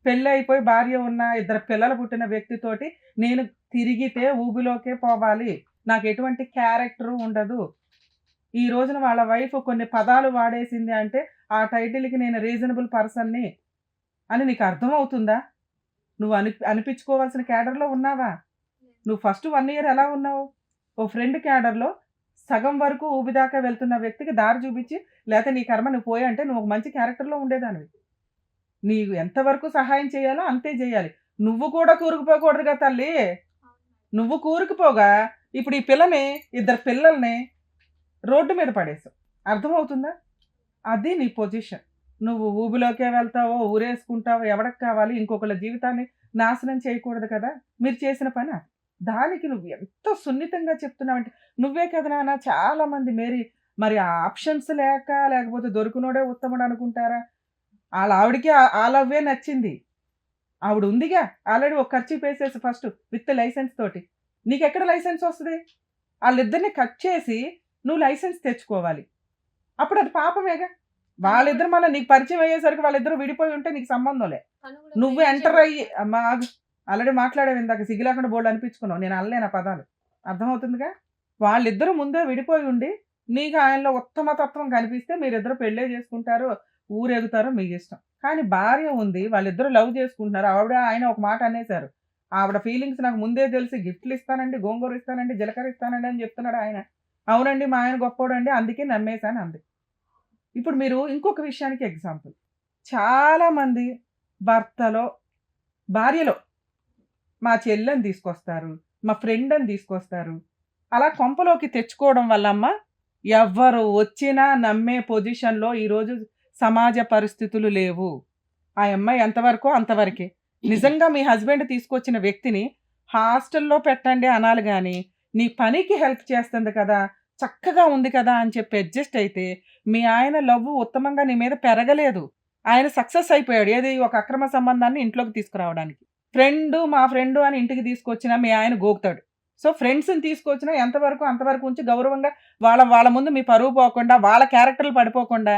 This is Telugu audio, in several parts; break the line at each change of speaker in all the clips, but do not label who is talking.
పెళ్ళి అయిపోయి భార్య ఉన్న 2 పిల్లలు పుట్టిన వ్యక్తితోటి నేను తిరిగితే ఊబిలోకే పోవాలి. నాకు ఎటువంటి క్యారెక్టరు ఉండదు. ఈ రోజున వాళ్ళ వైఫ్ కొన్ని పదాలు వాడేసింది అంటే, ఆ టైటిల్‌కి నేను రీజనబుల్ పర్సన్‌ని అని నీకు అర్థమవుతుందా? నువ్వు అనిపించుకోవాల్సిన క్యాడర్‌లో ఉన్నావా? నువ్వు ఫస్ట్ 1 ఇయర్ ఎలా ఉన్నావు? ఓ ఫ్రెండ్ క్యాడర్‌లో సగం వరకు ఊబిదాకా వెళ్తున్న వ్యక్తికి దారి చూపించి, లేతే నీ కర్మ నువ్వు పోయంటే నువ్వు ఒక మంచి క్యారెక్టర్‌లో ఉండేదానివి. నీకు ఎంతవరకు సహాయం చేయాలో అంతే చేయాలి. నువ్వు కూడా కూరుకుపోకూడదుగా తల్లి. నువ్వు కూరుకుపోగా ఇప్పుడు ఈ పిల్లని 2 పిల్లల్ని రోడ్డు మీద పడేసావు. అర్థమవుతుందా? అది నీ పొజిషన్. నువ్వు ఊబిలోకే వెళ్తావో, ఊరేసుకుంటావో ఎవడికి కావాలి? ఇంకొకళ్ళ జీవితాన్ని నాశనం చేయకూడదు కదా! మీరు చేసిన పని అది. దానికి నువ్వు ఎంతో సున్నితంగా చెప్తున్నావంటే, నువ్వే కదా నాన్న చాలామంది మరి ఆ ఆప్షన్స్ లేకపోతే దొరికినోడే ఉత్తముడు అనుకుంటారా? ఆవిడకి ఆ లవ్వే నచ్చింది. ఆవిడ ఉందిగా ఆల్రెడీ ఒక కర్చీఫ్ వేసేసి ఫస్ట్ విత్ లైసెన్స్ తోటి. నీకెక్కడ లైసెన్స్ వస్తది? ఆళ్ళిద్దరిని కట్ చేసి నువ్వు లైసెన్స్ తెచ్చుకోవాలి. అప్పుడు అది పాపమేగా. వాళ్ళిద్దరు మళ్ళా నీకు పరిచయం అయ్యేసరికి వాళ్ళిద్దరూ విడిపోయి ఉంటే నీకు సంబంధంలే. నువ్వు ఎంటర్ అయ్యి అమ్మా ఆగు. ఆల్రెడీ మాట్లాడావు ఇందాక సిగ్గు లేకుండా బోలెడు అనిపించుకున్నావు. నేను అనలేను ఆ పదాలు. అర్థమవుతుందిగా? వాళ్ళిద్దరూ ముందే విడిపోయి ఉండి నీకు ఆయనలో ఉత్తమ తత్వం కనిపిస్తే మీరిద్దరు పెళ్ళే చేసుకుంటారు, ఊరెగుతారో మీ ఇష్టం. కానీ భార్య ఉంది, వాళ్ళిద్దరూ లవ్ చేసుకుంటున్నారు. ఆయన ఒక మాట అనేశారు. ఆవిడ ఫీలింగ్స్ నాకు ముందే తెలిసి గిఫ్ట్లు ఇస్తానండి, గోంగూర ఇస్తానండి, జీలకర్ర ఇస్తానండి అని చెప్తున్నాడు ఆయన. అవునండి మా ఆయన గొప్పోడండి అందుకే నమ్మేశాను అంది. ఇప్పుడు మీరు ఇంకొక విషయానికి ఎగ్జాంపుల్. చాలామంది భార్యలో మా చెల్లెని తీసుకొస్తారు, మా ఫ్రెండ్ అని తీసుకొస్తారు. అలా కొంపలోకి తెచ్చుకోవడం వల్ల అమ్మ ఎవ్వరు వచ్చినా నమ్మే పొజిషన్‌లో ఈరోజు సమాజ పరిస్థితులు లేవు. ఆ అమ్మాయి ఎంతవరకో అంతవరకే. నిజంగా మీ హస్బెండ్ తీసుకొచ్చిన వ్యక్తిని హాస్టల్‌లో పెట్టండి అనాలి గానీ, నీ పనికి హెల్ప్ చేస్తుంది కదా! చక్కగా ఉంది కదా! అని చెప్పి అడ్జస్ట్ అయితే, మీ ఆయన లవ్ ఉత్తమంగా నీ మీద పెరగలేదు. ఆయన సక్సెస్ అయిపోయాడు. ఏది ఒక అక్రమ సంబంధాన్ని ఇంట్లోకి తీసుకురావడానికి. మా ఫ్రెండు అని ఇంటికి తీసుకొచ్చినా మీ ఆయన గోకుతాడు. సో, ఫ్రెండ్స్‌ని తీసుకొచ్చినా ఎంతవరకు అంతవరకు ఉంచి గౌరవంగా వాళ్ళ ముందు మీ పరువు పోకుండా, వాళ్ళ క్యారెక్టర్‌లు పడిపోకుండా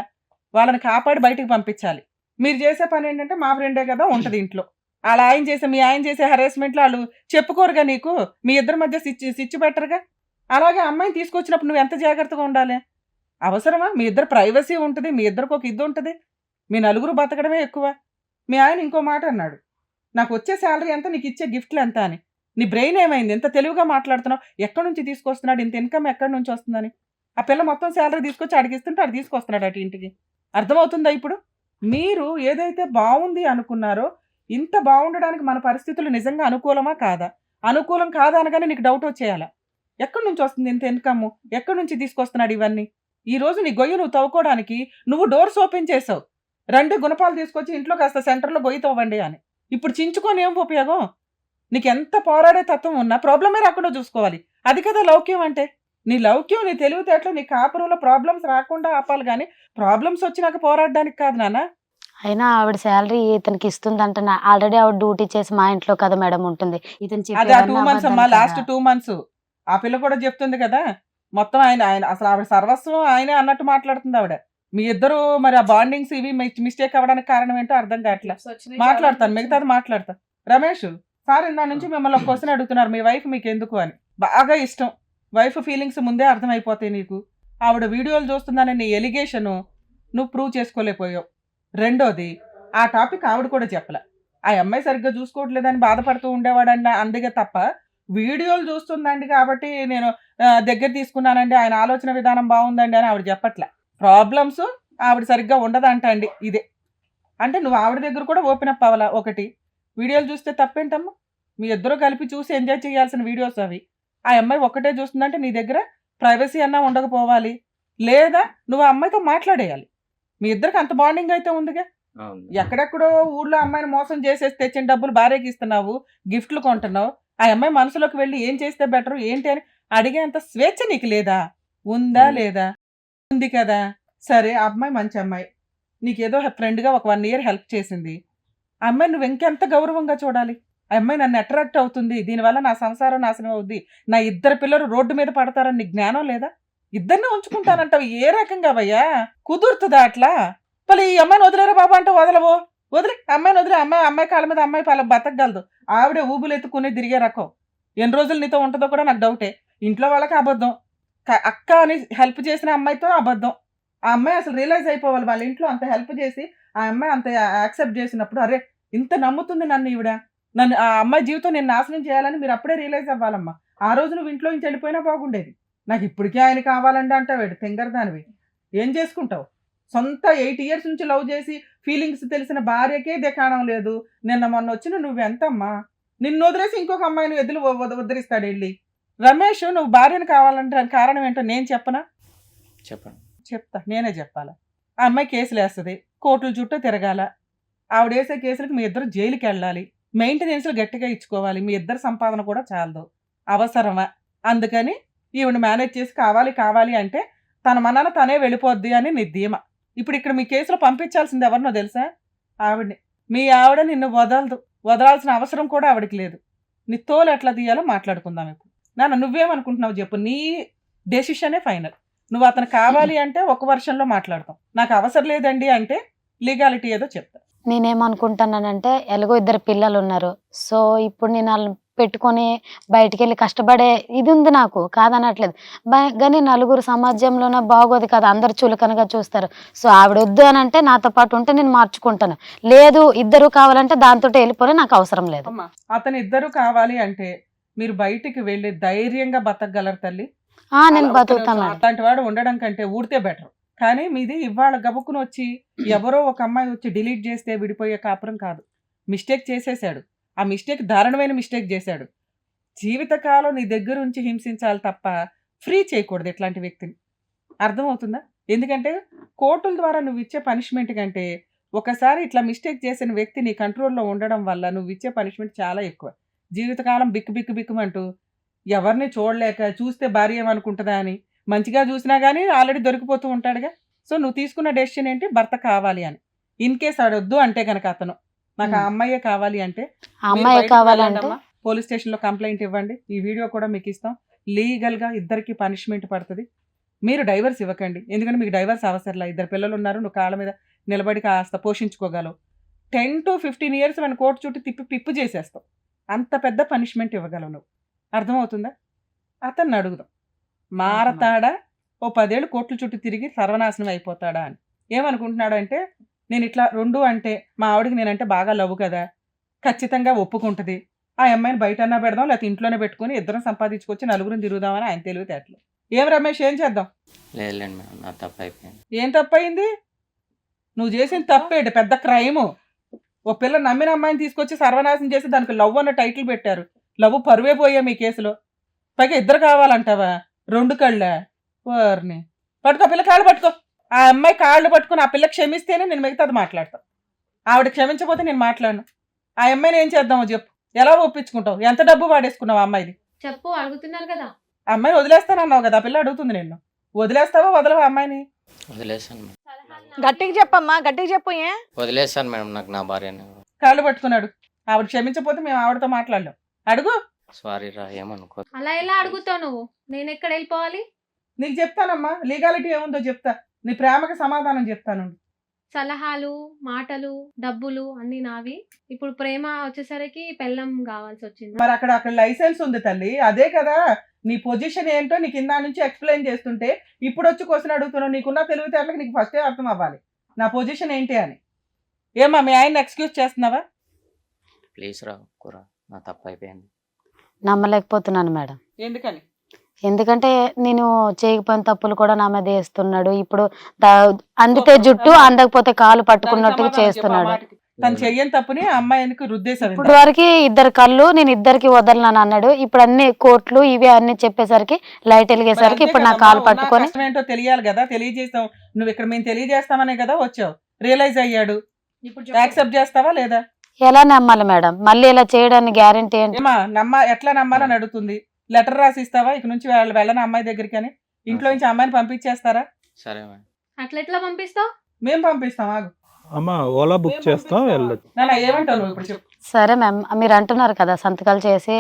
వాళ్ళని కాపాడి బయటికి పంపించాలి. మీరు చేసే పనేంటంటే మా ఫ్రెండే కదా ఉంటది ఇంట్లో. మీ ఆయన చేసే హెరాస్మెంట్‌లో ఆళ్ళు చెప్పుకోరుగా నీకు. మీ ఇద్దరి మధ్య సిచ్చు పెట్టరుగా. అలాగే అమ్మాయిని తీసుకొచ్చినప్పుడు నువ్వు ఎంత జాగ్రత్తగా ఉండాలి. అవసరమా? మీ ఇద్దరి ప్రైవసీ ఉంటది. మీ ఇద్దరికి ఒక ఇది ఉంటది. మీ నలుగురు బతకడమే ఎక్కువ. మీ ఆయన ఇంకో మాట అన్నాడు. నాకొచ్చే సాలరీ ఎంత, నీకిచ్చే గిఫ్ట్‌లు ఎంత అని. నీ బ్రెయిన్ ఏమైంది? ఇంత తెలివిగా మాట్లాడుతున్నావు. ఎక్కడి నుంచి తీసుకొస్తున్నాడు? ఇంత ఇన్‌కమ్ ఎక్కడి నుంచి వస్తుందని. ఆ పిల్ల మొత్తం సాలరీ తీసుకొచ్చి ఆడికిస్తుంటే ఆడు తీసుకొస్తున్నాడు అటు ఇంటికి. అర్థమవుతుందా ఇప్పుడు? మీరు ఏదైతే బావుంది అనుకున్నారో, ఇంత బావుండడానికి మన పరిస్థితులు నిజంగా అనుకూలమా? కాదా? అనుకూలం కాదా అనగానే నీకు డౌట్ వచ్చేయాలా? ఎక్కడి నుంచి వస్తుంది ఇంత ఇన్‌కమ్ము? ఎక్కడి నుంచి తీసుకొస్తున్నాడు ఇవన్నీ? ఈరోజు నీ గొయ్యి నువ్వు తవ్వుకోవడానికి నువ్వు డోర్స్ ఓపెన్ చేసావు. రండి గుణపాలు తీసుకొచ్చి ఇంట్లో కాస్త సెంటర్‌లో గొయ్యి తవ్వండి అని. ఇప్పుడు చించుకొని ఏం ఉపయోగం? నీకెంత పోరాడే తత్వం ఉన్నా ప్రాబ్లమే రాకుండా చూసుకోవాలి. అది కదా లౌక్యం అంటే. నీ లౌక్యం, నీ తెలివితేటలు, నీ కాపురంలో ప్రాబ్లమ్స్ రాకుండా ఆపాలి గానీ, ప్రాబ్లమ్స్ వచ్చినాక పోరాడడానికి కాదు నాన్న.
అయినా ఆవిడ సాలరీ ఇతనికి ఇస్తుందంట. ఆల్రెడీ ఆవిడ డ్యూటీ చేసి మా ఇంట్లో కదా మేడం ఉంటుంది. ఇతను
అది ఆ 2
చెప్పేవన్నీ
మంత్స్ అమ్మా.
అబద్ధాలు
లాస్ట్
కదా.
2 మంత్స్. ఆ పిల్ల కూడా చెప్తుంది కదా! మొత్తం ఆయన అసలు ఆవిడ సర్వస్వం ఆయనే అన్నట్టు మాట్లాడుతుంది ఆవిడ. మీ ఇద్దరు మరి ఆ బాండింగ్స్ ఇవి మిస్టేక్ అవ్వడానికి కారణం ఏంటో అర్థం కావట్లే. మాట్లాడతాను, మిగతాది మాట్లాడతా. రమేష్ సార్ ఇందాక నుంచి మిమ్మల్ని ఒక క్వశ్చన్ అడుగుతున్నారు. మీ వైఫ్ మీకెందుకు అని. బాగా ఇష్టం. వైఫ్ ఫీలింగ్స్ ముందే అర్థమైపోతాయి నీకు. ఆవిడ వీడియోలు చూస్తుందనే నీ ఎలిగేషను నువ్వు ప్రూవ్ చేసుకోలేకపోయావు. రెండోది, ఆ టాపిక్ ఆవిడ కూడా చెప్పలే. ఆ అమ్మాయి సరిగ్గా చూసుకోవట్లేదని బాధపడుతూ ఉండేవాడండి అందుకే తప్ప, వీడియోలు చూస్తుందండి కాబట్టి నేను దగ్గర తీసుకున్నానండి, ఆయన ఆలోచన విధానం బాగుందండి అని ఆవిడ చెప్పట్లే. ప్రాబ్లమ్స్ ఆవిడ సరిగ్గా ఉండదంట అండి ఇదే. అంటే నువ్వు ఆవిడ దగ్గర కూడా ఓపెన్ అప్ అవ్వాలా. ఒకటి, వీడియోలు చూస్తే తప్పేంటమ్మా? మీ ఇద్దరు కలిపి చూసి ఎంజాయ్ చేయాల్సిన వీడియోస్ అవి. ఆ అమ్మాయి ఒక్కటే చూస్తుందంటే నీ దగ్గర ప్రైవసీ అన్నా ఉండకపోవాలి. లేదా నువ్వు ఆ అమ్మాయితో మాట్లాడేయాలి. మీ ఇద్దరికి అంత బాండింగ్ అయితే ఉందిగా. ఎక్కడెక్కడో ఊళ్ళో అమ్మాయిని మోసం చేసేసి తెచ్చిన డబ్బులు భార్యకి ఇస్తున్నావు, గిఫ్ట్లు కొంటున్నావు. ఆ అమ్మాయి మనసులోకి వెళ్ళి ఏం చేస్తే బెటర్ ఏంటి అని అడిగేంత స్వేచ్ఛ నీకు లేదా? ఉందా లేదా? ఉంది కదా. సరే ఆ అమ్మాయి మంచి అమ్మాయి, నీకేదో ఫ్రెండ్గా ఒక 1 ఇయర్ హెల్ప్ చేసింది. ఆ అమ్మాయి నువ్వు ఇంకెంత గౌరవంగా చూడాలి. ఆ అమ్మాయి నన్ను అట్రాక్ట్ అవుతుంది, దీనివల్ల నా సంసారం నాశనం అవుద్ది, నా 2 పిల్లలు రోడ్డు మీద పడతారని నీకు జ్ఞానం లేదా? ఇద్దరిని ఉంచుకుంటానంటావు ఏ రకంగా భయ్యా? కుదురుతుందా అట్లా? మళ్ళీ ఈ అమ్మాయిని వదిలేరా బాబా అంటే వదలవు. వదిలే అమ్మాయిని వదిలే. అమ్మాయి కాళ్ళ మీద అమ్మాయి బతకగలదు. ఆవిడే ఊబులు ఎత్తుకుని తిరిగే రకం. ఎన్ని రోజులు నీతో ఉంటుందో కూడా నాకు డౌటే. ఇంట్లో వాళ్ళకి అబద్ధం, అక్క అని హెల్ప్ చేసిన అమ్మాయితో అబద్ధం. ఆ అమ్మాయి అసలు రియలైజ్ అయిపోవాలి, వాళ్ళ ఇంట్లో అంత హెల్ప్ చేసి ఆ అమ్మాయి అంత యాక్సెప్ట్ చేసినప్పుడు, అరే ఇంత నమ్ముతుంది నన్ను ఈవిడ, నన్ను ఆ అమ్మాయి జీవితం నేను నాశనం చేయాలని మీరు అప్పుడే రియలైజ్ అవ్వాలమ్మా. ఆ రోజు నువ్వు ఇంట్లో నుంచి వెళ్ళిపోయినా బాగుండేది. నాకు ఇప్పటికే ఆయన కావాలంటే అంటావేడు తెంగరదానివి. ఏం చేసుకుంటావు? సొంత 8 years నుంచి లవ్ చేసి ఫీలింగ్స్ తెలిసిన భార్యకే దికాణం లేదు. నిన్న మొన్న వచ్చిన నువ్వెంతమ్మా? నిన్ను వదిలేసి ఇంకొక అమ్మాయిని ఎదురు ఉద్ధరిస్తాడు వెళ్ళి. రమేష్, నువ్వు భార్యను కావాలంటే దానికి కారణం ఏంటో నేను చెప్పనా?
చెప్పండి.
చెప్తా, నేనే చెప్పాలా. ఆ అమ్మాయి కేసులు వేస్తుంది, కోర్టుల చుట్టూ తిరగాల. ఆవిడ వేసే కేసులకు మీ ఇద్దరు జైలుకి వెళ్ళాలి, మెయింటెనెన్స్లు గట్టిగా ఇచ్చుకోవాలి, మీ ఇద్దరు సంపాదన కూడా చాలదు. అవసరమా? అందుకని ఈవిడ మేనేజ్ చేసి కావాలి అంటే తన మనన తనే వెళ్ళిపోద్ది అని నీ ధీమా. ఇప్పుడు ఇక్కడ మీ కేసులో పంపించాల్సింది ఎవరినో తెలుసా? ఆవిడని. మీ ఆవిడ నిన్ను వదలదు, వదలాల్సిన అవసరం కూడా ఆవిడకి లేదు. నీ తోలు ఎట్లా తీయాలో మాట్లాడుకుందాం ఇప్పుడు. నువ్వేమనుకుంటున్నావు చెప్పు? నీ డెసిషనే ఫైనల్. నువ్వు అతను కావాలి అంటే ఒక వర్షంలో మాట్లాడతాం, నాకు అవసరం లేదండి అంటే లీగాలిటీ ఏదో చెప్తా.
నేనేమనుకుంటున్నానంటే ఎలాగో 2 పిల్లలు ఉన్నారు. సో ఇప్పుడు నేను వాళ్ళని పెట్టుకొని బయటికి వెళ్ళి కష్టపడే ఇది ఉంది నాకు, కాదనట్లేదు. కానీ నలుగురు సమాజంలోనే బాగోదు కదా, అందరు చులకనగా చూస్తారు. సో ఆవిడ వద్దు అని అంటే నాతో పాటు ఉంటే నేను మార్చుకుంటాను, లేదు ఇద్దరు కావాలంటే దాంతో వెళ్ళిపోయి నాకు అవసరం లేదు.
అమ్మా, అతను ఇద్దరు కావాలి అంటే మీరు బయటికి వెళ్ళి ధైర్యంగా బతకగలరు తల్లి.
నేను బతుకుతాను.
అలాంటి వాడు ఉండడం కంటే ఊడితే బెటర్. కానీ మీది ఇవాళ గబుక్కుని వచ్చి ఎవరో ఒక అమ్మాయి వచ్చి డిలీట్ చేస్తే విడిపోయే కాపురం కాదు. మిస్టేక్ చేసేసాడు, ఆ మిస్టేక్ దారుణమైన మిస్టేక్ చేశాడు. జీవితకాలం నీ దగ్గర ఉంచి హింసించాలి తప్ప ఫ్రీ చేయకూడదు ఇట్లాంటి వ్యక్తిని. అర్థమవుతుందా? ఎందుకంటే కోర్టుల ద్వారా నువ్వు ఇచ్చే పనిష్మెంట్ కంటే ఒకసారి ఇట్లా మిస్టేక్ చేసిన వ్యక్తి నీ కంట్రోల్లో ఉండడం వల్ల నువ్వు ఇచ్చే పనిష్మెంట్ చాలా ఎక్కువ. జీవితకాలం బిక్కుమంటూ ఎవరిని చూడలేక, చూస్తే భార్య ఏమనుకుంటుందా అని, మంచిగా చూసినా కానీ ఆల్రెడీ దొరికిపోతూ ఉంటాడుగా. సో నువ్వు తీసుకున్న డెసిషన్ ఏంటి? భర్త కావాలి అని. ఇన్ కేస్ ఆడొద్దు అంటే కనుక అతను నాకు ఆ అమ్మాయే కావాలి అంటే పోలీస్ స్టేషన్లో కంప్లైంట్ ఇవ్వండి. ఈ వీడియో కూడా మీకు ఇస్తాం. లీగల్గా ఇద్దరికి పనిష్మెంట్ పడుతుంది. మీరు డైవర్స్ ఇవ్వకండి, ఎందుకంటే మీకు డైవర్స్ అవసరంలా. 2 పిల్లలు ఉన్నారు, నువ్వు కాళ్ళ మీద నిలబడి కాస్త పోషించుకోగలవు. 10 to 15 years మన కోర్టు చుట్టూ పిప్పు చేసేస్తావు. అంత పెద్ద పనిష్మెంట్ ఇవ్వగలవు నువ్వు. అర్థమవుతుందా? అతన్ని అడుగుదాం, మారతాడా? ఓ 10 ఏళ్ళు కోర్టుల చుట్టూ తిరిగి సర్వనాశనం అయిపోతాడా అని. ఏమనుకుంటున్నాడు అంటే, నేను ఇట్లా 2 అంటే మా ఆవిడకి నేనంటే బాగా లవ్ కదా, ఖచ్చితంగా ఒప్పుకుంటుంది, ఆ అమ్మాయిని బయటన్నా పెడదాం, లేకపోతే ఇంట్లోనే పెట్టుకుని ఇద్దరం సంపాదించుకొచ్చి నలుగురిని తిరుగుదామని ఆయన తెలివితేటలు. ఏం రమేష్, ఏం చేద్దాం?
లేదులేండి మేడం, నా తప్పు అయిపోయింది.
ఏం తప్పయింది? నువ్వు చేసిన తప్పేంటి? పెద్ద క్రైము. ఓ పిల్ల నమ్మిన అమ్మాయిని తీసుకొచ్చి సర్వనాశనం చేసి దానికి లవ్ అన్న టైటిల్ పెట్టారు. లవ్ పరువే పోయా మీ కేసులో. పైగా ఇద్దరు కావాలంటావా? 2 కళ్ళ వారిని పట్టుకో, పిల్ల కాళ్ళు పట్టుకో. ఆ అమ్మాయి కాళ్ళు పట్టుకుని ఆ పిల్ల క్షమిస్తేనే నేను మిగతాది మాట్లాడతాను. ఆవిడ క్షమించకపోతే నేను మాట్లాడను. ఆ అమ్మాయిని ఏం చేద్దామో చెప్పు, ఎలా ఒప్పించుకుంటావు? ఎంత డబ్బు వాడేసుకున్నావు అమ్మాయిది
చెప్పు, అడుగుతున్నారు కదా.
అమ్మాయిని వదిలేస్తానన్నావు కదా, ఆ పిల్ల అడుగుతుంది నిన్ను. వదిలేస్తావా వదలవా అమ్మాయిని?
వదిలేసాను మేడం.
గట్టిగా చెప్పమ్మా, గట్టిగా చెప్పు.
వదిలేసాను మేడం, నాకు నా భార్యని.
కాళ్ళు పట్టుకున్నాడు. ఆవిడ క్షమించకపోతే మేము ఆవిడతో మాట్లాడలేం. అడుగు.
సారీ రా, ఏమనుకో.
అలా ఎలా అడుగుతావు నువ్వు? నేను ఎక్కడ వెళ్ళిపోవాలి?
నీకు చెప్తానమ్మా, లీగాలిటీ ఏముందో చెప్తా, నీ ప్రేమకి సమాధానం చెప్తాను.
సలహాలు, మాటలు, డబ్బులు అన్ని నావి. ఇప్పుడు ప్రేమ వచ్చేసరికి పెళ్ళం కావాల్సి వచ్చింది.
మరి అక్కడ లైసెన్స్ ఉంది తల్లి, అదే కదా నీ పొజిషన్ ఏంటో నీకు కింద నుంచి ఎక్స్ప్లెయిన్ చేస్తుంటే ఇప్పుడు వచ్చి క్వశ్చన్ అడుగుతున్నావు. నీకున్న తెలివితేటలకు నీకు ఫస్టే అర్థం అవ్వాలి నా పొజిషన్ ఏంటి అని. ఏమా మీ ఆయన ఎక్స్క్యూజ్ చేస్తున్నావా?
ప్లీజ్ రా, కూర నా తప్పు అయిపోయింది.
నమ్మలేకపోతున్నాను మేడం.
ఎందుకని?
ఎందుకంటే నేను చేయకపోయిన తప్పులు కూడా నా మీద వేస్తున్నాడు. ఇప్పుడు అందితే జుట్టు, అందకపోతే కాలు పట్టుకున్నట్టుగా చేస్తున్నాడు.
తను చెయ్యని తప్పుని అమ్మాయికి రుద్దేశారు.
ఇప్పుడు వరకు 2 కళ్ళు నేను ఇద్దరికి వదలను అన్నాడు. ఇప్పుడు అన్ని కోర్టులు ఇవి అన్ని చెప్పేసరికి లైట్ వెలిగేసరికి ఇప్పుడు నా కాలు పట్టుకొని
ఏంటో తెలియాలి కదా, తెలియజేస్తాం. నువ్వు ఇక్కడ మేము తెలియజేస్తామనే కదా వచ్చావు. రియలైజ్ అయ్యాడు, ఇప్పుడు యాక్సెప్ట్ చేస్తావా లేదా?
ఎలా నమ్మాలి మేడం? మళ్ళీ ఇలా చేయడానికి గ్యారెంటీ ఏంటి?
ఎట్లా నమ్మాలని అడుగుతుంది. లెటర్ రాసి ఇస్తావా ఇక నుంచి వెళ్ళని అమ్మాయి దగ్గరికి అని? ఇంట్లో నుంచి అమ్మాయిని పంపించేస్తారా?
సరే మేడం.
అట్లా ఎట్లా పంపిస్తావు?
మేము పంపిస్తాం. ఆగు
అమ్మా, ఓలా బుక్ చేస్తాం, వెళ్ళొచ్చు.
ఏమంటావు ఇప్పుడు చెప్పు.
సరే మ్యామ్, మీరు అంటున్నారు కదా సంతకాలు చేసి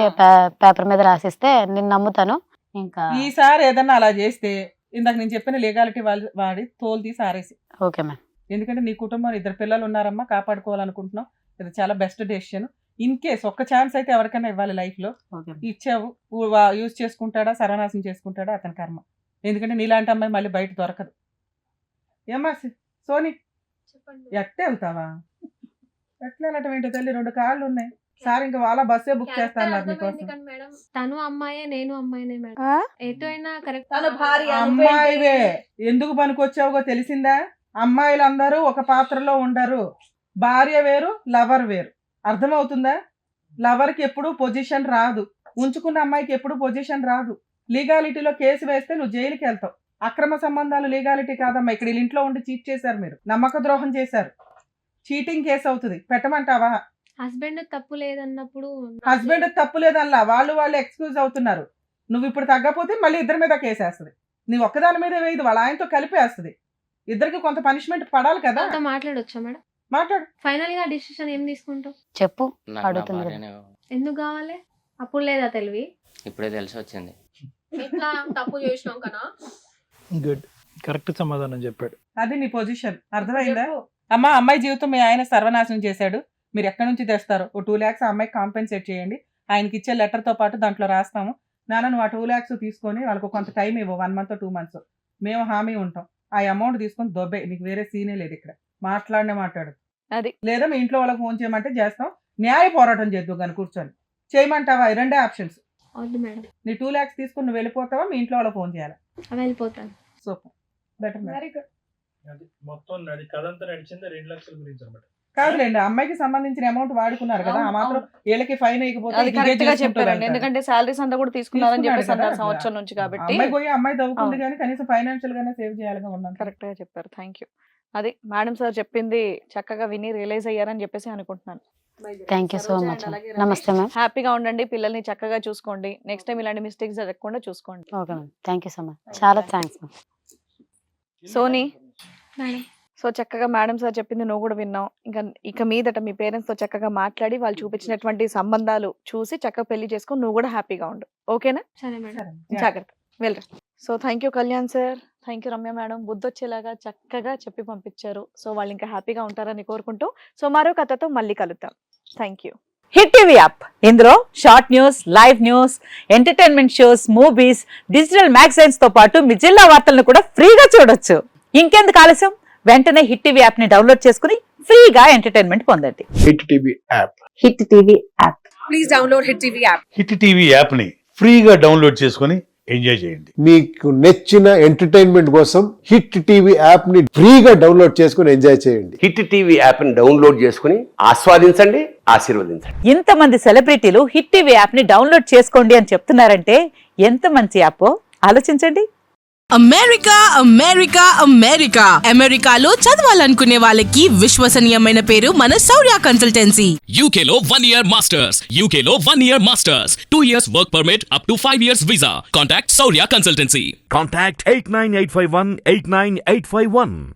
పేపర్ మీద రాసిస్తే నేను నమ్ముతాను. ఇంకా
ఈసారి ఏదన్నా అలా చేస్తే ఇందాక నేను చెప్పిన లీగాలిటీ వాడి తోలు తీసి ఆరేసి.
Okay ma'am.
ఎందుకంటే నీ కుటుంబం 2 పిల్లలు ఉన్నారమ్మా, కాపాడుకోవాలనుకుంటున్నావు. ఇది చాలా బెస్ట్ డెసిషన్. ఇన్ కేస్ ఒక్క ఛాన్స్ అయితే ఎవరికైనా ఇవ్వాలి లైఫ్లో. ఇచ్చావు, యూజ్ చేసుకుంటాడా సర్వనాశనం చేసుకుంటాడా అతని కర్మ. ఎందుకంటే నీలాంటి అమ్మాయి మళ్ళీ బయట దొరకదు. ఏమ్మా సోని, ఎట్టే వెళ్తావా? ఎట్లా వెళ్ళటం ఏంటో తల్లి, 2 కార్లు ఉన్నాయి సార్, ఇంకా వాళ్ళ బస్సే బుక్ చేస్తాను నీకోసం.
మేడం తను అమ్మాయే నేను అమ్మాయినే మేడం.
ఆ?
ఎటు అయినా కరెక్ట్.
తన భార్య
అమ్మాయివే, ఎందుకు పనికొచ్చావుగో తెలిసిందా? అమ్మాయిలందరూ ఒక పాత్రలో ఉండరు. భార్య వేరు, లవర్ వేరు. అర్థమవుతుందా? లవర్కి ఎప్పుడు పొజిషన్ రాదు, ఉంచుకున్న అమ్మాయికి ఎప్పుడు పొజిషన్ రాదు. లీగాలిటీలో కేసు వేస్తే నువ్వు జైలుకి వెళ్తావు. అక్రమ సంబంధాలు లీగాలిటీ కాదమ్మా. ఇక్కడ వీళ్ళ ఇంట్లో ఉండి చీట్ చేశారు, మీరు నమ్మక ద్రోహం చేశారు, చీటింగ్ కేసు అవుతుంది. పెట్టమంటావా?
హస్బెండ్ తప్పు లేదన్నప్పుడు
హస్బెండ్ తప్పు లేదల్లా, వాళ్ళు ఎక్స్క్యూజ్ అవుతున్నారు. నువ్వు ఇప్పుడు తగ్గపోతే మళ్ళీ ఇద్దరి మీద కేసేస్తుంది. నువ్వు ఒక్కదాని మీద వేయదు, వాళ్ళ ఆయనతో కలిపేస్తుంది. ఇద్దరికి కొంత పనిష్మెంట్ పడాలి కదా.
నాతో మాట్లాడొచ్చా మేడం?
మాట్లాడు.
ఫైనల్ గా డిసిషన్ ఏం తీసుకుంటావు?
చెప్పు.
నాకు నా
అడుగుతుంది కదా.
భార్యనే
ఎందుకు కావాలి? అప్పుడు లేదా తెలివి?
ఇప్పుడే తెలిసి వచ్చింది.
ఎట్లా తప్పు చేసినాం కదా?
గుడ్, కరెక్ట్ సమాధానం చెప్పాడు.
అది నీ పొజిషన్, అర్థమైందా? అమ్మా, అమ్మాయి జీవితం మీ ఆయన సర్వనాశనం చేశాడు. మీరు ఎక్కడి నుంచి తెస్తారు? ఓ 2 lakhs ఆ అమ్మాయికి కాంపెన్సేట్ చేయండి. ఆయనకి ఇచ్చే లెటర్తో పాటు దాంట్లో రాస్తాము. నాన్న నువ్వు ఆ 2 lakhs తీసుకొని వాళ్ళకు కొంత టైం ఇవ్వు, 1 month 2 months. మేము హామీ ఉంటాం. ఆ అమౌంట్ తీసుకొని దొబ్బే, నీకు వేరే సీనే లేదు ఇక్కడ. మాట్లాడు.
అది.
లేదా మీ ఇంట్లో వాళ్ళకి ఫోన్ చేయమంటే చేస్తాం. న్యాయ పోరాటం చేద్దాం కానీ కూర్చొని. చేయమంటావా? 2 ఆప్షన్స్.
వద్దు మేడం.
నీ 2 lakhs తీసుకుని నువ్వు వెళ్ళిపోతావా, మీ ఇంట్లో వాళ్ళకి ఫోన్ చేయాలి?
వెళ్ళిపోతాను.
Super, better.
Very good.
మొత్తం కథంతా నడిచింది 2 లక్షల గురించి అనమాట.
కాదులేండి, అమ్మాయికి సంబంధించిన అమౌంట్ వాడుకున్నారు కదా, ఆ మాత్రం వీళ్ళకి ఫైన్ వేయకపోతే
అది కరెక్ట్ గా చెప్పారండి. ఎందుకంటే సాలరీస్ అంతా కూడా తీసుకున్నారని చెప్పేసి
తీసుకున్నాడు
అన్నారు
కదా.
సంవత్సరం నుంచి కాబట్టి.
అమ్మాయి పోయి అమ్మాయి దవ్వుకుంది కానీ కనీసం ఫైనాన్షియల్ గానే సేవ్ చేయాలిగా ఉన్నాను.
కరెక్ట్ గా చెప్పారు. Thank you. అది మేడం సార్ చెప్పింది చక్కగా విని రియలైజ్ అయ్యారని చెప్పేసి అనుకుంటున్నాను.
Thank you so much. నమస్తే మ్యామ్.
హ్యాపీగా ఉండండి, పిల్లల్ని చక్కగా చూసుకోండి. నెక్స్ట్ టైం ఇలాంటి మిస్టేక్స్ జరగకుండా చూసుకోండి.
Okay ma'am, thank you so much. చాలా thanks ma'am.
Soni,
madam
so చక్కగా మేడం సార్ చెప్పింది నువ్వు కూడా విన్నావు. ఇక మీదట మీ పేరెంట్స్ తో చక్కగా మాట్లాడి వాళ్ళు చూపించినటువంటి సంబంధాలు చూసి చక్కగా పెళ్లి చేసుకొని నువ్వు కూడా హ్యాపీగా ఉండు. ఓకేనా?
సరే మేడం.
జాగ్రత్త, వెళ్ళరా. So thank you Kalyan sir, thank you Ramya madam. బుద్ధొచ్చేలాగా చక్కగా చెప్పి పంపించారు. సో వాళ్ళు ఇంకా హ్యాపీగా ఉంటారని కోరుకుంటూ సో మరో కథతో మళ్ళీ కలుద్దాం. Thank you.
Hit TV app, ఇందులో short news, live news, entertainment shows, movies, digital magazines తో పాటు మీ జిల్లా వార్తలను కూడా ఫ్రీగా చూడొచ్చు. ఇంకెందుకు ఆలస్యం, వెంటనే హిట్ టీవీ యాప్ ని డౌన్లోడ్ చేసుకుని ఫ్రీగా ఎంటర్టైన్మెంట్ పొందండి.
Hit TV app.
Hit TV app.
Please download hit TV app.
Hit TV app ని ఫ్రీగా డౌన్లోడ్ చేసుకొని ఎంజాయ్ చేయండి.
మీకు నచ్చిన ఎంటర్టైన్మెంట్ కోసం హిట్ టీవీ యాప్ ని ఫ్రీగా డౌన్లోడ్ చేసుకొని ఎంజాయ్ చేయండి.
హిట్ టీవీ యాప్ ని డౌన్లోడ్ చేసుకుని ఆస్వాదించండి, ఆశీర్వదించండి.
ఇంతమంది సెలబ్రిటీలు హిట్ టీవీ యాప్ ని డౌన్లోడ్ చేసుకోండి అని చెప్తున్నారంటే ఎంత మంచి యాప్ ఆలోచించండి.
అమెరికాలో చదవాలనుకునే వాళ్ళకి విశ్వసనీయమైన పేరు మన శౌర్య consultancy.
UKలో 1 year masters, 2 years work permit up to 5 years visa. Contact Saurya Consultancy.
Contact 89851 89851.